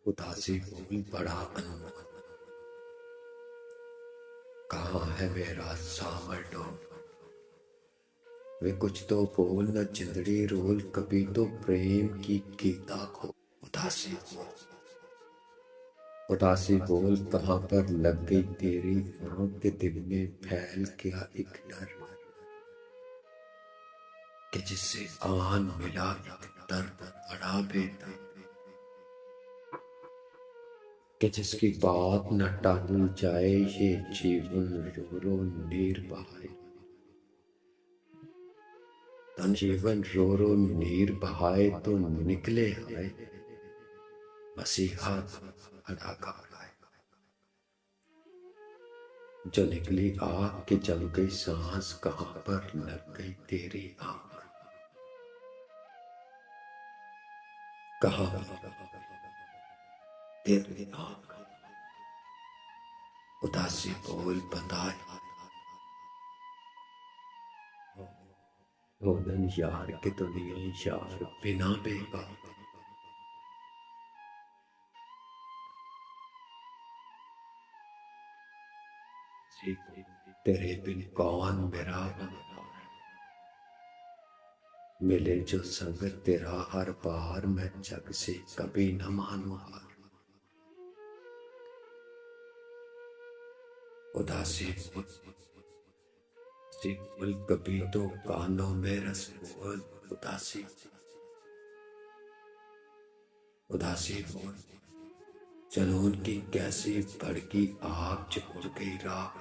उदासी बोल बड़ा अनमोल, कहाँ है मेरा सामर डोल। वे कुछ तो बोल न जिंदड़ी रोल, कभी तो प्रेम की गीता खो। उदासी बोल कहाँ पर लग गई तेरी आँख के दिल में फैल गया एक डर, कि जिससे आन मिला एक दर्द बड़ा बेदर्द, कि जिसकी बात न टाली जाए ये जीवन रो रो नीर बहाए। तन जीवन रो रो नीर बहाए तो निकले आए मसीहा अदाकार आए। जो निकली आग के जल गई सांस, कहाँ पर लग गई तेरी आँख, कहाँ तेरी आँख। उदासी बोल बताए रोदन यार के दुनिया यार बिना बेकार। तेरे बिन कौन मेरा मिले जो संग तेरा हर बार, मैं जग से कभी न मानू हार। उदासी बोल कभी तो कानों में रस बोल। उदासी बोल जनून की कैसी भड़की आग, चिपड़ गई राख,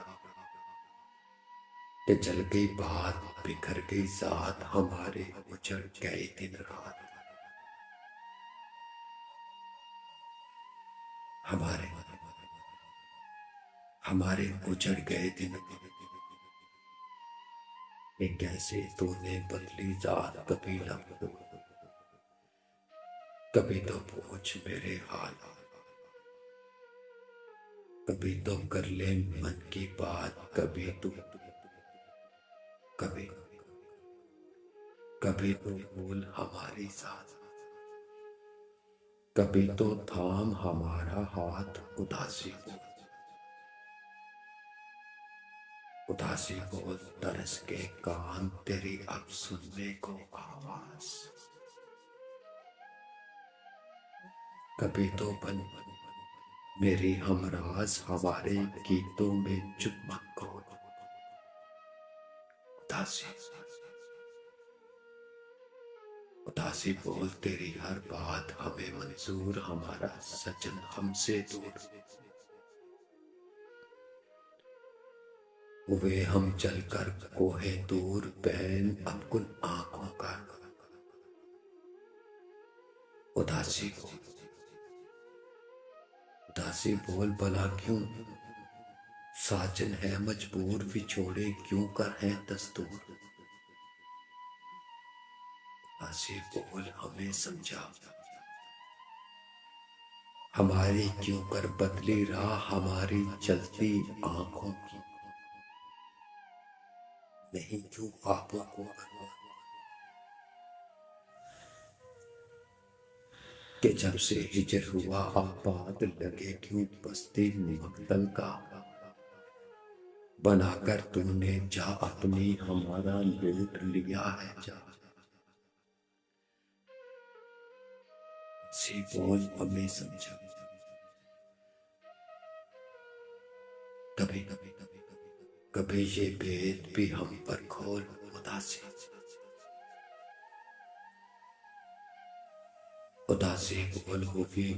कि जल गई बात बिखर गई साथ, हमारे उजड़ गए दिन रात। हमारे उजड़ गए दिन, ये कैसे तूने बदली जात। कभी लब कभी तो पूछ मेरे हाल, कभी तो कर ले मन की बात। कभी तो भूल हमारी साथ, कभी तो थाम हमारा हाथ। उदासी बोल तरस के कान, तेरी अब सुनने को आवाज। कभी तो बन मेरी हमराज, हमारे गीतों में चुप मत खो। उदासी बोल तेरी हर बात हमें मंजूर, हमारा सजन हमसे दूर। हुए हम चलकर कोहे दूर, बैन अब कुल आंखों का। उदासी बोल भला क्यों साजन है मजबूर, विछोड़े क्यों कर है दस्तूर। उदासी बोल हमें समझा, हमारी क्यों कर बदली राह, हमारी चलती आंखों की नहीं क्यों ख्वाबों को। कि जब से हिजर हुआ आबाद, लगे क्यों बस्ती मक्तल का। बनाकर तूने जा अपनी, हमारा लूट लिया है जा। सी बोल हमें समझा, कभी ये भेद भी हम पर खोल। उदासी बोल हुई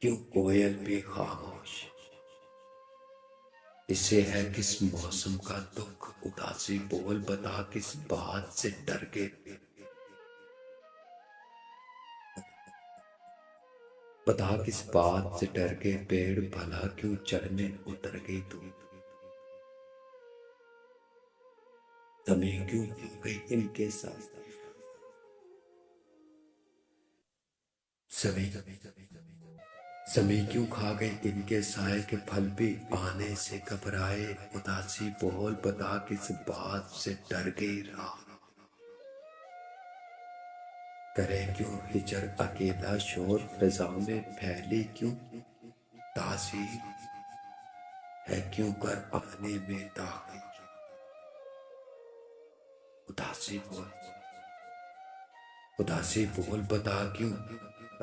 क्यों कोयल भी खामोश, इसे है किस मौसम का दुख। उदासी बोल बता किस बात से डर के, बता किस बात से डर के पेड़ भला क्यों चढ़ने उतर गई तू। तमें क्यों हो गई इनके साथ, समय क्यों खा गई इनके साए के फल भी आने से घबराए। उदासी बोल बता किस बात से डर गई राह, करे क्यों हिजर अकेला शोर फिजा में फैली क्यों तासीर है क्यों कर आने में दाखिल उदासी बोल बता क्यों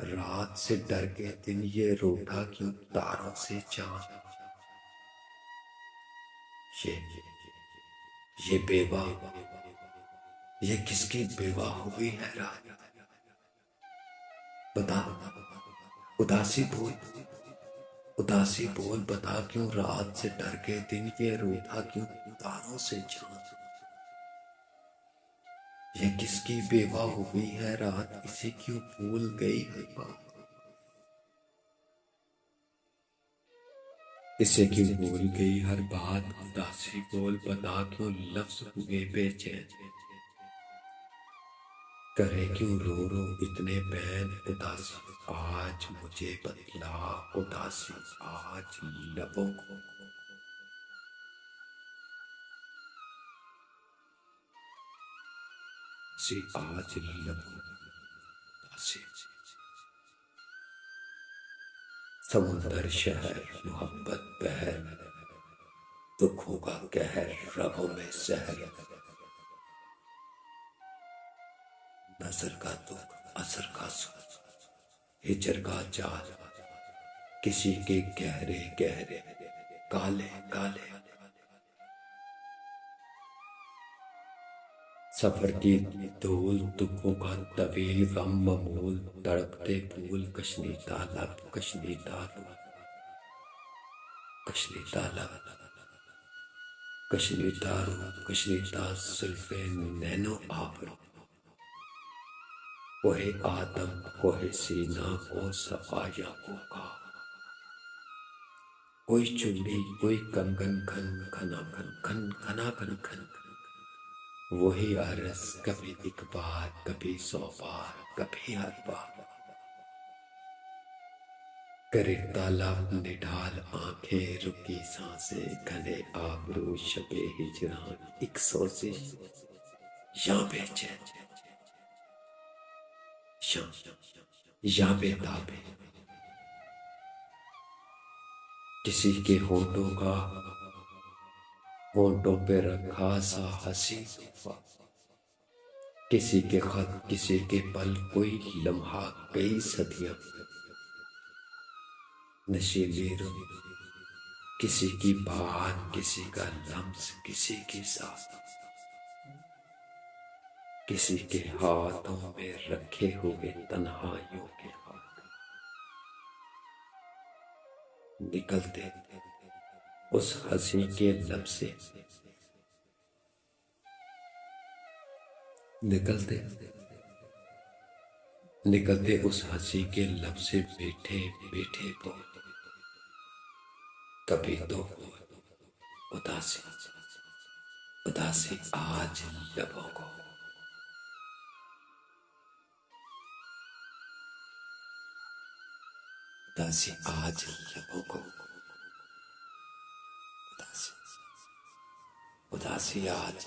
रात से डर के दिन ये रूठा क्यों तारों से चांद ये ये बेवा ये किसकी बेवा हुई है रात बता उदासी बोल बता क्यों रात से डर के दिन ये रूठा क्यों तारों से चांद ये किसकी बेवा हुई है रात इसे क्यों भूल गई है बात इसे क्यों भूल गई हर बात उदासी बोल बता क्यों लफ्ज हुए बेचैन करे क्यों रो रो इतने बैन उदासी आज मुझे बतला उदासी आज लबों को आज लबों उदासी समुंदर शहर मोहब्बत बहर दुखों का कहर रगों में सहर नजर का दुख असर का सुख हिजर का जाल किसी के गहरे गहरे काले काले सफर की धूल दुखों का तवील गम ममूल तड़पते फूल कश्नीता लब कश्नीता कश्नीता लब कश्नीता रूप कश्नीता सुल्फे नैनो आबरू कोहे आदम कोहे सीना को सफाया को का कोई चुंडी कोई कंगन खन खना खन खन खना खन खन वही अरस कभी एक बार कभी 100 बार कभी हर बार करे तालाब निढाल आंखें रुकी सांसें घने आबरू शबे हिजरान एक सोजिश या बेचैन या बेताबे किसी के होंठों पे रखा सा हंसी तोहफा किसी के खत किसी के पल कोई लम्हा कई सदियां नशीली रूह किसी की बात किसी का लम्स किसी की साथ किसी के हाथों में रखे हुए तन्हाइयों के हाथ निकलते उस हंसी के लब से निकलते उस हंसी के लब से बैठे बैठे बोल कभी तो उदासी उदासी आज लबों को उदासी आज लबों को उदासी आज